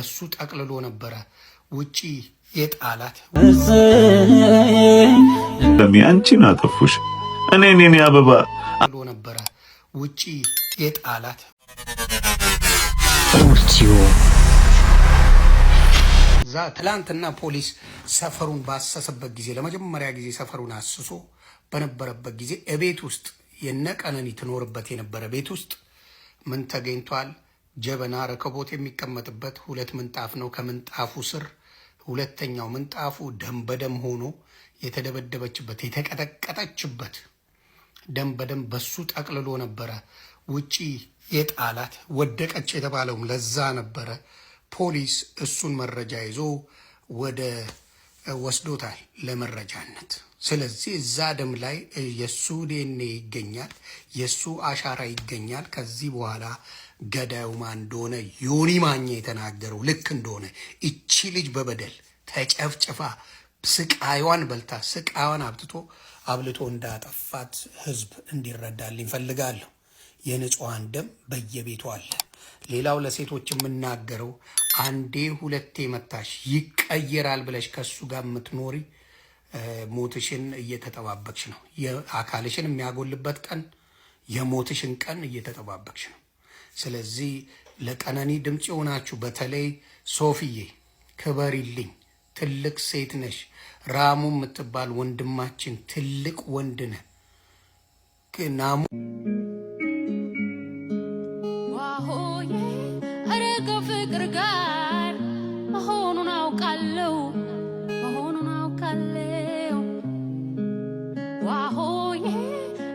እሱ ጠቅልሎ ነበረ ውጪ የጣላት አንቺን አጠፉሽ እኔ አበባ ነበረ ውጪ የጣላት ዛ ትላንትና ፖሊስ ሰፈሩን ባሰሰበት ጊዜ ለመጀመሪያ ጊዜ ሰፈሩን አስሶ በነበረበት ጊዜ እቤት ውስጥ የነቀነኒ ትኖርበት የነበረ ቤት ውስጥ ምን ተገኝቷል? ጀበና ረከቦት የሚቀመጥበት ሁለት ምንጣፍ ነው። ከምንጣፉ ስር ሁለተኛው ምንጣፉ ደም በደም ሆኖ የተደበደበችበት የተቀጠቀጠችበት ደም በደም በሱ ጠቅልሎ ነበረ ውጪ የጣላት። ወደቀች የተባለውም ለዛ ነበረ። ፖሊስ እሱን መረጃ ይዞ ወደ ወስዶታል ለመረጃነት። ስለዚህ እዛ ደም ላይ የሱ ዲኤንኤ ይገኛል፣ የሱ አሻራ ይገኛል። ከዚህ በኋላ ገዳዩ ማን እንደሆነ ዮኒ ማኛ የተናገረው ልክ እንደሆነ እቺ ልጅ በበደል ተጨፍጭፋ ስቃይዋን በልታ ስቃይዋን አብልቶ እንዳጠፋት ህዝብ እንዲረዳልኝ ፈልጋለሁ። የንጹሃን ደም በየቤቱ አለ። ሌላው ለሴቶች የምናገረው አንዴ ሁለቴ መታሽ ይቀየራል ብለሽ ከሱ ጋር የምትኖሪ ሞትሽን እየተጠባበቅሽ ነው። የአካልሽን የሚያጎልበት ቀን የሞትሽን ቀን እየተጠባበቅሽ ነው። ስለዚህ ለቀነኒ ድምፅ የሆናችሁ በተለይ ሶፊዬ ክበሪልኝ፣ ትልቅ ሴት ነሽ። ራሙ የምትባል ወንድማችን ትልቅ ወንድ ነህ። ናሙ ከፍቅር ጋር መሆኑን አውቃለሁ ዋሆዬ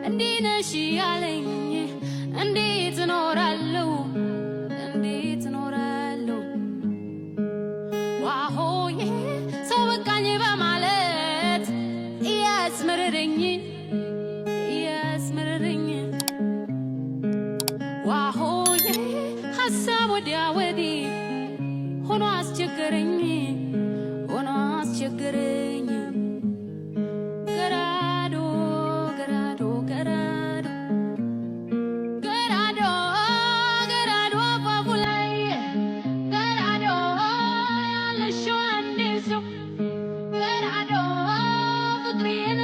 እንዲህ ነሽ ያለኝ እንዴት እኖራለሁ ዋሆዬ ሰው በቃኝ በማለት እያስመረረኝ ዋሆዬ ሀሳብ ወዲያ ወዲህ ሆኖ አስቸገረኝ ገራዶ አፋፉ ላይ ገራዶ ያለሽው አንዴ ሰው ገራዶ ፍቅሬን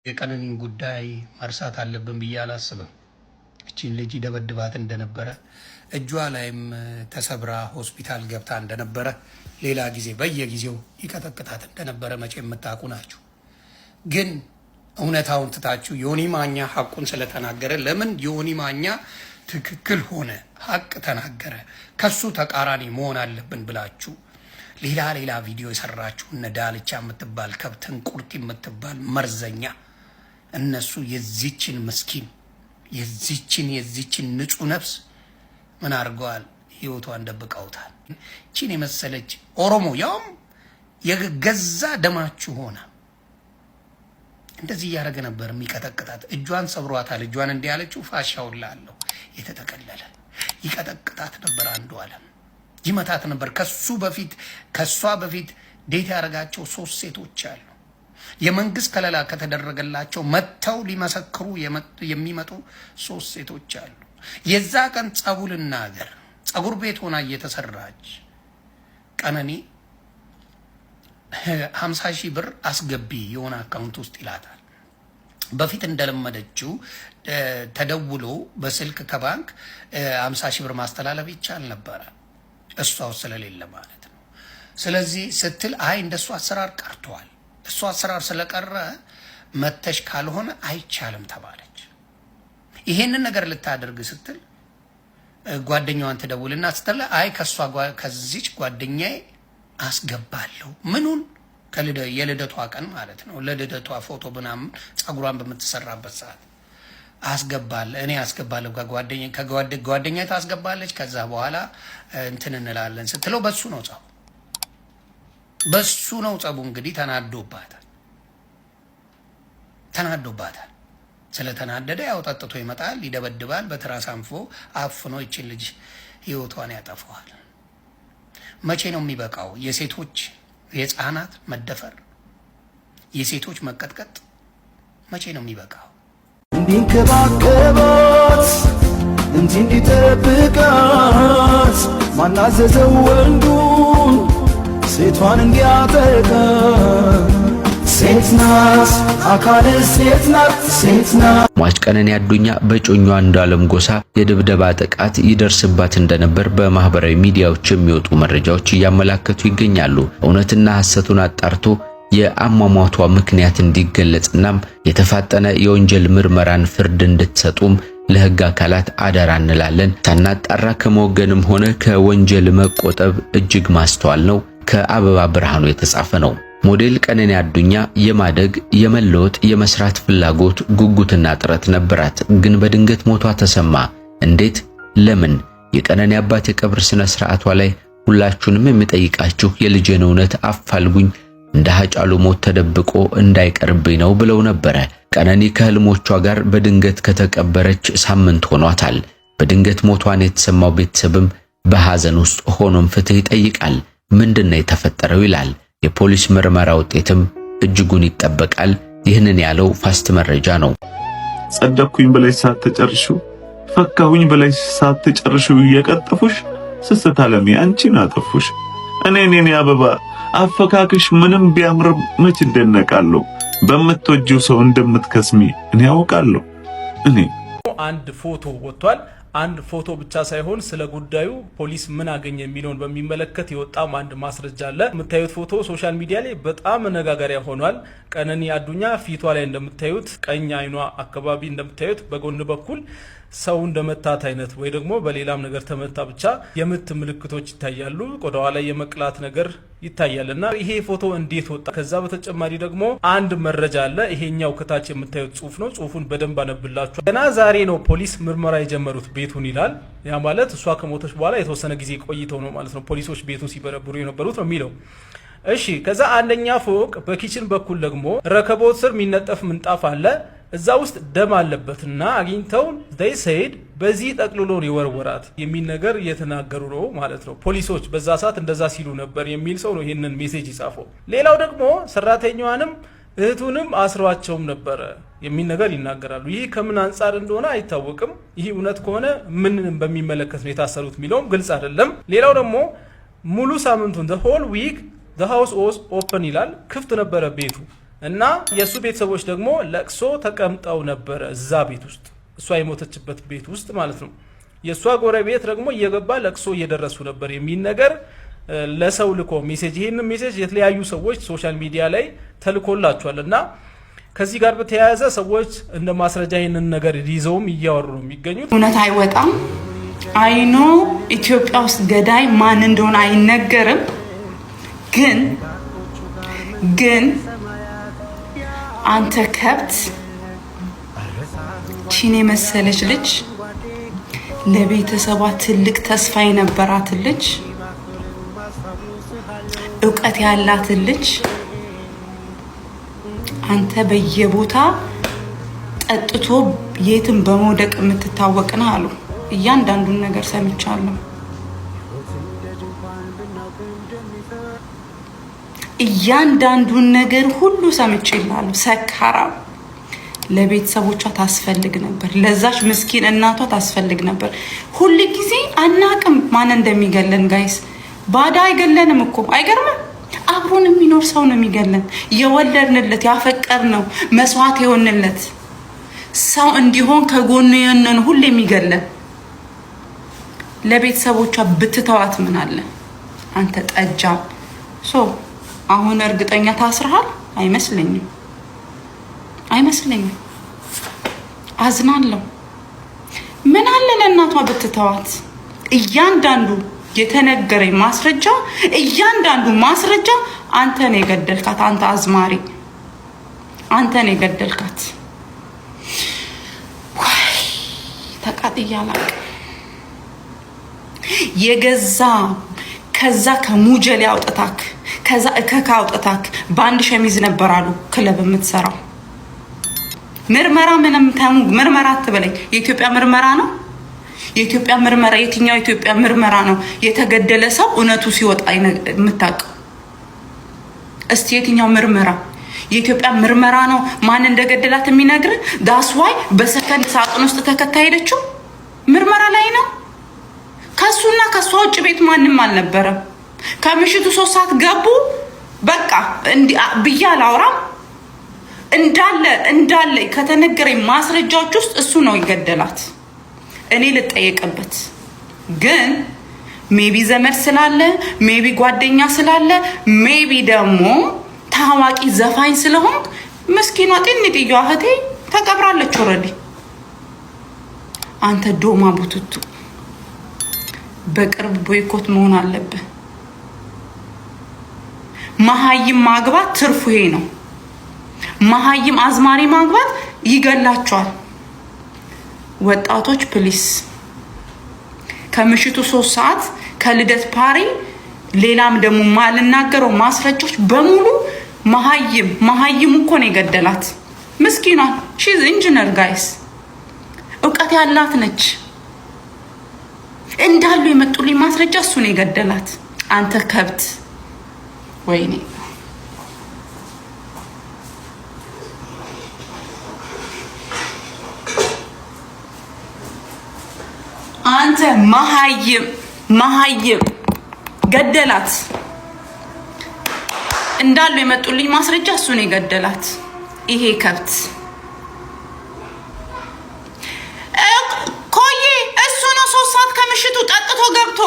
የቀነኒን ጉዳይ መርሳት አለብን ብዬ አላስብም። እቺን ልጅ ደበድባት እንደነበረ እጇ ላይም ተሰብራ ሆስፒታል ገብታ እንደነበረ ሌላ ጊዜ በየጊዜው ይቀጠቅጣት እንደነበረ መቼ የምታውቁ ናችሁ። ግን እውነታውን ትታችሁ ዮኒ ማኛ ሐቁን ስለተናገረ ለምን ዮኒ ማኛ ትክክል ሆነ ሐቅ ተናገረ ከሱ ተቃራኒ መሆን አለብን ብላችሁ ሌላ ቪዲዮ የሰራችሁ እነ ዳልቻ የምትባል ከብትን ቁርጥ የምትባል መርዘኛ እነሱ የዚችን ምስኪን የዚችን ንጹህ ነፍስ ምን አድርገዋል? ህይወቷን ደብቀውታል። እቺን የመሰለች ኦሮሞ ያውም የገዛ ደማችሁ ሆነ እንደዚህ እያደረገ ነበር የሚቀጠቅጣት። እጇን ሰብሯታል። እጇን እንዲህ ያለችው ፋሻውላ አለው የተጠቀለለ ይቀጠቅጣት ነበር። አንዱ ዓለም ይመታት ነበር። ከሷ በፊት ዴት ያደረጋቸው 3 ሴቶች አሉ። የመንግስት ከለላ ከተደረገላቸው መተው ሊመሰክሩ የሚመጡ 3 ሴቶች አሉ። የዛ ቀን ጸጉር ቤት ሆና እየተሰራች ቀነኒ 50,000 ብር አስገቢ የሆነ አካውንት ውስጥ ይላታል። በፊት እንደለመደችው ተደውሎ በስልክ ከባንክ 50,000 ብር ማስተላለፍ ይቻል ነበረ፣ እሷው ስለሌለ ማለት ነው። ስለዚህ ስትል አይ እንደሱ አሰራር ቀርቷል፣ እሱ አሰራር ስለቀረ መተሽ ካልሆነ አይቻልም ተባለች። ይሄንን ነገር ልታደርግ ስትል ጓደኛዋን ትደውልና ስትል አይ ከዚች ጓደኛዬ አስገባለሁ ምኑን የልደቷ ቀን ማለት ነው ለልደቷ ፎቶ ምናምን ጸጉሯን በምትሰራበት ሰዓት እኔ አስገባለሁ ከጓደኛዬ ታስገባለች ከዛ በኋላ እንትን እንላለን ስትለው በሱ ነው ጸቡ እንግዲህ ተናዶባታል ስለተናደደ ያው ጠጥቶ ይመጣል ይደበድባል በትራስ አፍኖ ይችን ልጅ ህይወቷን ያጠፋዋል። መቼ ነው የሚበቃው? የሴቶች የህፃናት መደፈር የሴቶች መቀጥቀጥ መቼ ነው የሚበቃው? እንዲንከባከባት እንዲጠብቃት ማናዘዘው ወንዱን ሴቷን እንዲያጠቃ ሴት ናት አካል ሴት ናት። ሟች ቀነኒ አዱኛ በጮኛዋ አንዱዓለም ጎሳ የድብደባ ጥቃት ይደርስባት እንደነበር በማህበራዊ ሚዲያዎች የሚወጡ መረጃዎች እያመላከቱ ይገኛሉ። እውነትና ሐሰቱን አጣርቶ የአሟሟቷ ምክንያት እንዲገለጽናም የተፋጠነ የወንጀል ምርመራን ፍርድ እንድትሰጡም ለህግ አካላት አደራ እንላለን። ሳናጣራ ከመወገንም ሆነ ከወንጀል መቆጠብ እጅግ ማስተዋል ነው። ከአበባ ብርሃኑ የተጻፈ ነው። ሞዴል ቀነኒ አዱኛ የማደግ የመለወጥ የመስራት ፍላጎት ጉጉትና ጥረት ነበራት። ግን በድንገት ሞቷ ተሰማ። እንዴት? ለምን? የቀነኒ አባት የቀብር ስነ ስርዓቷ ላይ ሁላችሁንም የሚጠይቃችሁ የልጄን እውነት አፋልጉኝ እንደ ሀጫሉ ሞት ተደብቆ እንዳይቀርብኝ ነው ብለው ነበር። ቀነኒ ከህልሞቿ ጋር በድንገት ከተቀበረች ሳምንት ሆኗታል። በድንገት ሞቷን የተሰማው ቤተሰብም በሐዘን ውስጥ ሆኖም ፍትህ ይጠይቃል። ምንድነው የተፈጠረው ይላል። የፖሊስ ምርመራ ውጤትም እጅጉን ይጠበቃል። ይህንን ያለው ፋስት መረጃ ነው። ጸደኩኝ ብለሽ ሳትጨርሹ ፈካሁኝ ብለሽ ሳትጨርሹ እየቀጠፉሽ ስስት ዓለሜ አንቺን አጠፉሽ። እኔ አበባ አፈካክሽ ምንም ቢያምርም መች እንደነቃለሁ በመትወጂው ሰው እንደምትከስሚ እኔ ያውቃለሁ። አንድ ፎቶ ወጥቷል። አንድ ፎቶ ብቻ ሳይሆን ስለ ጉዳዩ ፖሊስ ምን አገኘ የሚለውን በሚመለከት የወጣም አንድ ማስረጃ አለ። የምታዩት ፎቶ ሶሻል ሚዲያ ላይ በጣም መነጋገሪያ ሆኗል። ቀነኒ አዱኛ ፊቷ ላይ እንደምታዩት ቀኝ አይኗ አካባቢ እንደምታዩት በጎን በኩል ሰው እንደመታት አይነት ወይ ደግሞ በሌላም ነገር ተመታ ብቻ የምት ምልክቶች ይታያሉ። ቆዳዋ ላይ የመቅላት ነገር ይታያልና ይሄ ፎቶ እንዴት ወጣ? ከዛ በተጨማሪ ደግሞ አንድ መረጃ አለ። ይሄኛው ከታች የምታዩት ጽሁፍ ነው። ጽሁፉን በደንብ አነብላችሁ። ገና ዛሬ ነው ፖሊስ ምርመራ የጀመሩት ቤቱን ይላል። ያ ማለት እሷ ከሞተች በኋላ የተወሰነ ጊዜ ቆይተው ነው ማለት ነው ፖሊሶች ቤቱን ሲበረብሩ የነበሩት ነው የሚለው። እሺ፣ ከዛ አንደኛ ፎቅ በኪችን በኩል ደግሞ ረከቦት ስር የሚነጠፍ ምንጣፍ አለ። እዛ ውስጥ ደም አለበትና አግኝተው they said በዚህ ጠቅልሎ የወርወራት የሚል ነገር እየተናገሩ ነው ማለት ነው። ፖሊሶች በዛ ሰዓት እንደዛ ሲሉ ነበር የሚል ሰው ነው ይሄንን ሜሴጅ ይጻፈው። ሌላው ደግሞ ሰራተኛዋንም እህቱንም አስሯቸውም ነበረ የሚል ነገር ይናገራሉ። ይህ ከምን አንጻር እንደሆነ አይታወቅም። ይህ እውነት ከሆነ ምን በሚመለከት ነው የታሰሩት የሚለውም ግልጽ አይደለም። ሌላው ደግሞ ሙሉ ሳምንቱን the whole week the house was open ይላል። ክፍት ነበረ ቤቱ እና የሱ ቤተሰቦች ደግሞ ለቅሶ ተቀምጠው ነበረ እዛ ቤት ውስጥ እሷ የሞተችበት ቤት ውስጥ ማለት ነው። የሷ ጎረቤት ደግሞ እየገባ ለቅሶ እየደረሱ ነበር የሚል ነገር ለሰው ልኮ ሜሴጅ ይሄንን ሜሴጅ የተለያዩ ሰዎች ሶሻል ሚዲያ ላይ ተልኮላቸዋልና ከዚህ ጋር በተያያዘ ሰዎች እንደ ማስረጃ ይሄንን ነገር ይዘውም እያወሩ ነው የሚገኙት። እውነት አይወጣም። አይኖ ኢትዮጵያ ውስጥ ገዳይ ማን እንደሆነ አይነገርም። ግን አንተ ከብት ቺኔ መሰለች ልጅ ለቤተሰቧ ትልቅ ተስፋ የነበራት ልጅ ዕውቀት ያላት ልጅ አንተ በየቦታ ጠጥቶ የትም በመውደቅ የምትታወቅ ነህ አሉ። እያንዳንዱን ነገር ሰምቻለሁ። እያንዳንዱን ነገር ሁሉ ሰምቼላለሁ። ሰካራም ለቤተሰቦቿ ታስፈልግ ነበር። ለዛች ምስኪን እናቷ ታስፈልግ ነበር። ሁሉ ጊዜ አናቅም ማን እንደሚገለን ጋይስ። ባዳ አይገለንም እኮ አይገርምም? አብሮን የሚኖር ሰው ነው የሚገለን። የወለድንለት ያፈቀርነው መስዋዕት የሆንለት ሰው እንዲሆን ከጎኑ የነን ሁሉ የሚገለን ለቤተሰቦቿ ብትተዋት ምን አለ? አንተ ጠጃ አሁን እርግጠኛ ታስረሃል? አይመስለኝም። አዝናለሁ። ምን አለ ለእናቷ ብትተዋት? እያንዳንዱ የተነገረኝ ማስረጃ፣ እያንዳንዱ ማስረጃ አንተ ነው የገደልካት። አንተ አዝማሪ፣ አንተ ነው የገደልካት። ወይ ተቃጥያላ የገዛ ከዛ ከሙጀሌ አውጥታክ ከዛ እከካ አውጥታክ በአንድ ሸሚዝ ነበር አሉ ክለብ የምትሰራው። ምርመራ ምንም ምርመራ አትበለኝ። የኢትዮጵያ ምርመራ ነው የኢትዮጵያ ምርመራ። የትኛው የኢትዮጵያ ምርመራ ነው የተገደለ ሰው እውነቱ ሲወጣ የምታውቀው? እስቲ የትኛው ምርመራ? የኢትዮጵያ ምርመራ ነው ማን እንደገደላት የሚነግር? ዳስዋይ በሰከንድ ሳጥን ውስጥ ተከታሄደችው ምርመራ ላይ ነው። ከሱና ከሷ ውጭ ቤት ማንም አልነበረም። ከምሽቱ 3 ሰዓት ገቡ። በቃ ብዬ አላወራም። እንዳለ ከተነገረኝ ማስረጃዎች ውስጥ እሱ ነው ይገደላት። እኔ ልጠየቅበት። ግን ሜቢ ዘመድ ስላለ፣ ሜቢ ጓደኛ ስላለ፣ ሜቢ ደግሞ ታዋቂ ዘፋኝ ስለሆን መስኪኗ ጤንጥየዋ እህቴ ተቀብራለች ኦልሬዲ። አንተ ዶማ ቡቱቱ በቅርብ ቦይኮት መሆን አለብህ። መሀይም ማግባት ትርፉ ይሄ ነው። መሀይም አዝማሪ ማግባት ይገላቸዋል። ወጣቶች ፕሊስ ከምሽቱ 3 ሰዓት ከልደት ፓሪ ሌላም ደግሞ ማልናገረው ማስረጃዎች በሙሉ መሀይም እኮ ነው የገደላት። ምስኪኗን ሺዝ ኢንጂነር ጋይስ እውቀት ያላት ነች። እንዳሉ የመጡልኝ ማስረጃ እሱ ነው የገደላት። አንተ ከብት ወይኔ አንተ መሀይም ገደላት። እንዳሉ የመጡልኝ ማስረጃ እሱ ነው የገደላት። ይሄ ከብት ኮዬ እሱ ነው 3 ሰዓት ከምሽቱ ጠጥቶ ገብቶ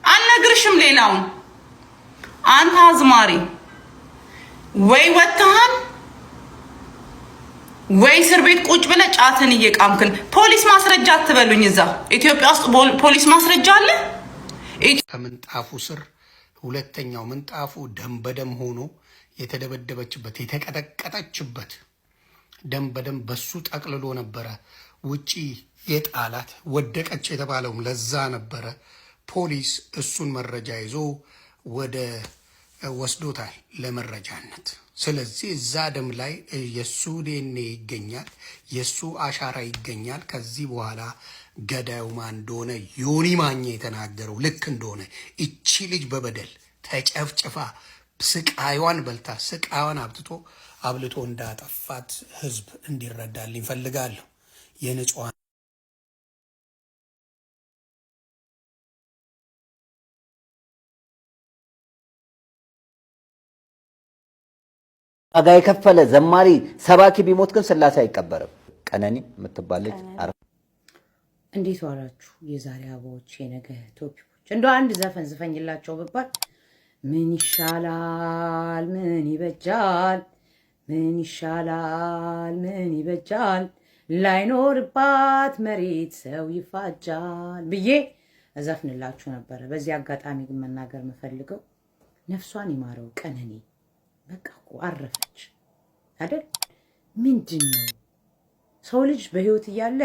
አልነግርሽም ሌላውን። አንተ አዝማሪ ወይ ወጥተሃል ወይ እስር ቤት ቁጭ ብለህ ጫትን እየቃምክን። ፖሊስ ማስረጃ አትበሉኝ። እዛ ኢትዮጵያ ውስጥ ፖሊስ ማስረጃ አለ። ከምንጣፉ ስር ሁለተኛው ምንጣፉ ደም በደም ሆኖ የተደበደበችበት የተቀጠቀጠችበት ደም በደም በሱ ጠቅልሎ ነበረ ውጪ የጣላት። ወደቀች የተባለውም ለዛ ነበረ። ፖሊስ እሱን መረጃ ይዞ ወደ ወስዶታል ለመረጃነት። ስለዚህ እዛ ደም ላይ የሱ ዲኤንኤ ይገኛል፣ የሱ አሻራ ይገኛል። ከዚህ በኋላ ገዳዩ ማን እንደሆነ ዮኒ ማኛ የተናገረው ልክ እንደሆነ እቺ ልጅ በበደል ተጨፍጭፋ ስቃይዋን በልታ ስቃይዋን አብልቶ እንዳጠፋት ህዝብ እንዲረዳልኝ ፈልጋለሁ። የንጹሃን ዋጋ የከፈለ ዘማሪ ሰባኪ ቢሞት ግን ስላሴ አይቀበርም። ቀነኒ የምትባለች እንዴት ዋላችሁ? የዛሬ አበቦች የነገ ቶፒኮች እንደው አንድ ዘፈን ዝፈኝላቸው ብባል ምን ይሻላል ምን ይበጃል፣ ምን ይሻላል ምን ይበጃል፣ ላይኖርባት መሬት ሰው ይፋጃል ብዬ እዘፍንላችሁ ነበረ። በዚህ አጋጣሚ ግን መናገር የምፈልገው ነፍሷን ይማረው ቀነኒ በቃ እኮ አረፈች አይደል? ምንድን ነው ሰው ልጅ በህይወት እያለ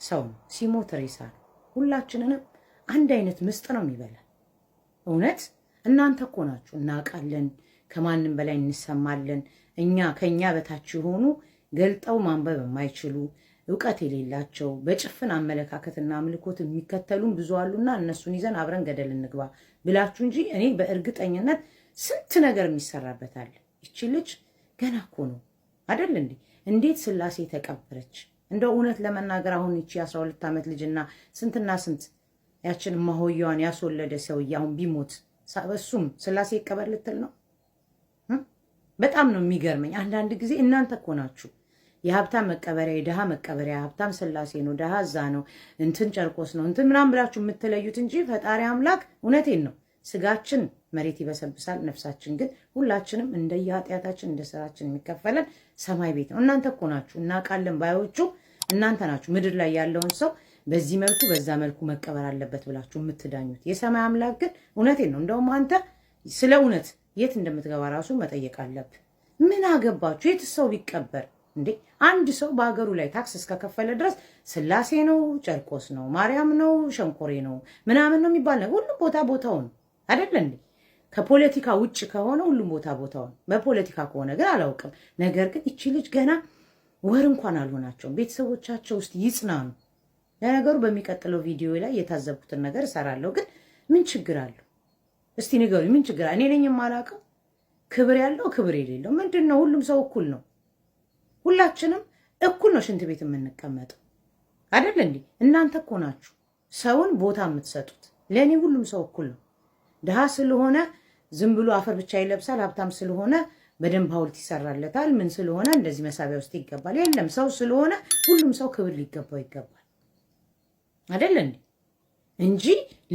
ሰው ነው፣ ሲሞት ሬሳ ነው። ሁላችንንም አንድ አይነት ምስጥ ነው የሚበላል። እውነት እናንተ እኮ ናችሁ። እናውቃለን፣ ከማንም በላይ እንሰማለን። ከኛ በታች የሆኑ ገልጠው ማንበብ የማይችሉ እውቀት የሌላቸው በጭፍን አመለካከትና አምልኮት የሚከተሉን ብዙ አሉና እነሱን ይዘን አብረን ገደል እንግባ ብላችሁ እንጂ እኔ በእርግጠኝነት ስንት ነገር የሚሰራበታል። እቺ ልጅ ገና እኮ ነው አይደል እንዴ? እንዴት ስላሴ ተቀበረች? እንደው እውነት ለመናገር አሁን እቺ 12 ዓመት ልጅና ስንትና ስንት ያችን ማሆያዋን ያስወለደ ሰውዬ አሁን ቢሞት እሱም ስላሴ ይቀበል ልትል ነው? በጣም ነው የሚገርመኝ። አንዳንድ ጊዜ እናንተ እኮ ናችሁ የሀብታም መቀበሪያ የድሃ መቀበሪያ፣ ሀብታም ስላሴ ነው፣ ድሃ እዛ ነው፣ እንትን ጨርቆስ ነው እንትን ምናምን ብላችሁ የምትለዩት እንጂ ፈጣሪ አምላክ እውነቴን ነው ስጋችን መሬት ይበሰብሳል፣ ነፍሳችን ግን ሁላችንም እንደየኃጢአታችን እንደ ስራችን የሚከፈለን ሰማይ ቤት ነው። እናንተ እኮ ናችሁ እናውቃለን ባዮቹ እናንተ ናችሁ ምድር ላይ ያለውን ሰው በዚህ መልኩ በዛ መልኩ መቀበር አለበት ብላችሁ የምትዳኙት የሰማይ አምላክ ግን እውነቴን ነው። እንደውም አንተ ስለ እውነት የት እንደምትገባ ራሱ መጠየቅ አለብህ። ምን አገባችሁ የት ሰው ቢቀበር እንዴ? አንድ ሰው በሀገሩ ላይ ታክስ እስከከፈለ ድረስ ስላሴ ነው፣ ጨርቆስ ነው፣ ማርያም ነው፣ ሸንኮሬ ነው ምናምን ነው የሚባል ነገር ሁሉም ቦታ ቦታውን አይደለ እንዴ? ከፖለቲካ ውጭ ከሆነ ሁሉም ቦታ ቦታውን፣ በፖለቲካ ከሆነ ግን አላውቅም። ነገር ግን እቺ ልጅ ገና ወር እንኳን አልሆናቸውም። ቤተሰቦቻቸው ውስጥ ይጽናኑ። ለነገሩ በሚቀጥለው ቪዲዮ ላይ የታዘብኩትን ነገር እሰራለሁ። ግን ምን ችግር አለው? እስቲ ንገሩኝ፣ ምን ችግር? እኔ ነኝ የማላውቀው? ክብር ያለው ክብር የሌለው ምንድን ነው? ሁሉም ሰው እኩል ነው። ሁላችንም እኩል ነው ሽንት ቤት የምንቀመጠው አይደል እንዴ? እናንተ እኮ ናችሁ ሰውን ቦታ የምትሰጡት። ለእኔ ሁሉም ሰው እኩል ነው። ድሃ ስለሆነ ዝም ብሎ አፈር ብቻ ይለብሳል፣ ሀብታም ስለሆነ በደንብ ሐውልት ይሰራለታል፣ ምን ስለሆነ እንደዚህ መሳቢያ ውስጥ ይገባል። የለም፣ ሰው ስለሆነ ሁሉም ሰው ክብር ሊገባው ይገባል አይደል እንዴ? እንጂ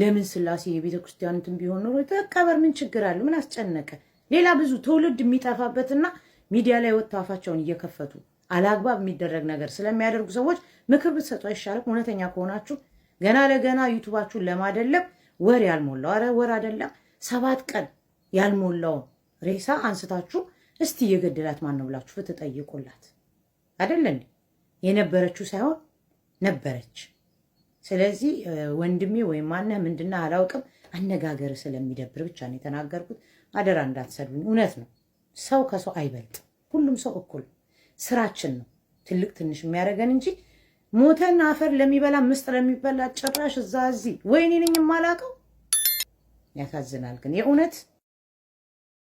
ለምን ስላሴ የቤተ ክርስቲያን እንትን ቢሆን ኖሮ ተቀበር ምን ችግር አለ? ምን አስጨነቀ? ሌላ ብዙ ትውልድ የሚጠፋበትና ሚዲያ ላይ ወጥተው አፋቸውን እየከፈቱ አላግባብ የሚደረግ ነገር ስለሚያደርጉ ሰዎች ምክር ብትሰጡ አይሻልም? እውነተኛ ከሆናችሁ ገና ለገና ዩቱባችሁን ለማደለም ወር ያልሞላው አረ ወር አይደለም 7 ቀን ያልሞላውን ሬሳ አንስታችሁ እስቲ የገደላት ማን ነው ብላችሁ ፍትህ ጠይቁላት አይደል እንዴ? የነበረችው ሳይሆን ነበረች። ስለዚህ ወንድሜ ወይም ማነህ ምንድነው አላውቅም፣ አነጋገር ስለሚደብር ብቻ ነው የተናገርኩት። አደራ እንዳትሰዱኝ። እውነት ነው፣ ሰው ከሰው አይበልጥ፣ ሁሉም ሰው እኩል። ስራችን ነው ትልቅ ትንሽ የሚያደርገን እንጂ ሞተና አፈር ለሚበላ ምስጥ ለሚበላ ጭራሽ እዛ እዚህ ወይኔ ነኝ የማላውቀው። ያሳዝናል ግን የእውነት